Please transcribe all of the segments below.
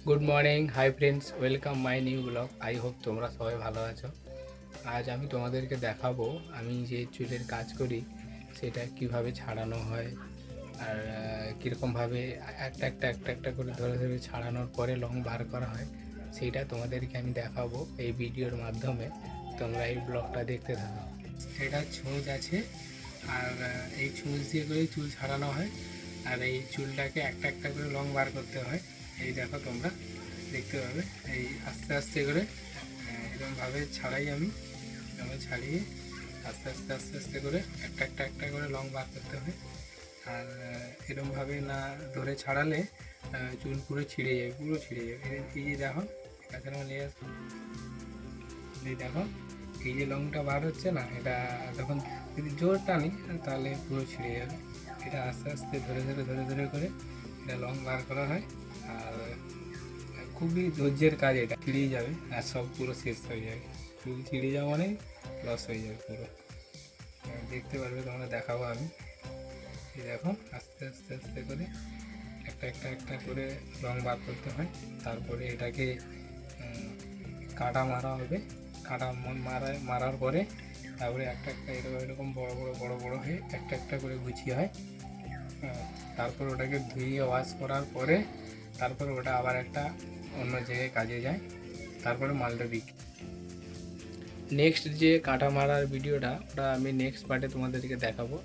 Good morning, hi friends, welcome my new blog. I hope তোমরা সবাই ভালো আছো। আজ আমি তোমাদেরকে দেখাবো আমি যে চুলের কাজ করি সেটা কিভাবে ছাড়ানো হয়, আর কীরকমভাবে একটা করে ধরে ধরে ছাড়ানোর পরে লং বার করা হয়, সেইটা তোমাদেরকে আমি দেখাবো এই ভিডিওর মাধ্যমে। তোমরা এই ব্লগটা দেখতে থাকো। এটা ছুঁচ আছে, আর এই ছুঁচ দিয়ে করেই চুল ছাড়ানো হয়, আর এই চুলটাকে একটা একটা করে লং বার করতে হয়। এই দেখো, তোমরা দেখতে পাবে এই আস্তে আস্তে করে এরকমভাবে ছাড়াই আমি, ছাড়িয়ে আস্তে আস্তে আস্তে আস্তে করে একটা করে লং বার করতে হয়। আর এরকমভাবে না ধরে ছাড়ালে চুল পুরো ছিঁড়ে যাবে, এই যে দেখো, কাছে নিয়ে আসো, এই দেখো, এই যে লংটা বার হচ্ছে না, এটা তখন যদি জোর টানি তাহলে পুরো ছিঁড়ে যাবে। এটা আস্তে আস্তে ধরে ধরে ধরে ধরে করে এটা লং বার করা হয়। আর খুবই ধৈর্যের কাজ, এটা ছিঁড়েই যাবে আর সব পুরো শেষ হয়ে যাবে। চুল ছিঁড়ে যাওয়া মানে লস হয়ে যাবে পুরো। দেখতে পারবে তোমরা, দেখাবো আমি। এই দেখো, আস্তে আস্তে আস্তে করে একটা করে রং বার করতে হয়। তারপরে এটাকে কাটা মারা হবে। কাটা মারার পরে তারপরে একটা এরকম বড় বড় হয়ে একটা করে গুছিয়ে হয়। তারপর ওটাকে ধুয়ে ওয়াশ করার পরে তারপর ওটা আবার একটা অন্য জায়গায় কাজে যায়। তারপরে মালটা বিক্রি। নেক্সট যে কাটা মারার ভিডিওটা, ওটা আমি নেক্সট পার্টে তোমাদেরকে দেখাবো।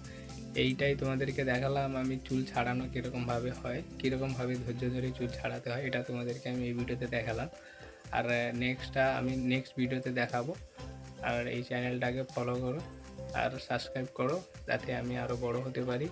এইটাই তোমাদেরকে দেখালাম আমি চুল ছাড়ানো কীরকমভাবে হয়, কীরকমভাবে ধৈর্য ধরে চুল ছাড়াতে হয়, এটা তোমাদেরকে আমি এই ভিডিওতে দেখালাম। আর নেক্সটটা আমি নেক্সট ভিডিওতে দেখাবো। আর এই চ্যানেলটাকে ফলো করো আর সাবস্ক্রাইব করো, যাতে আমি আরও বড় হতে পারি।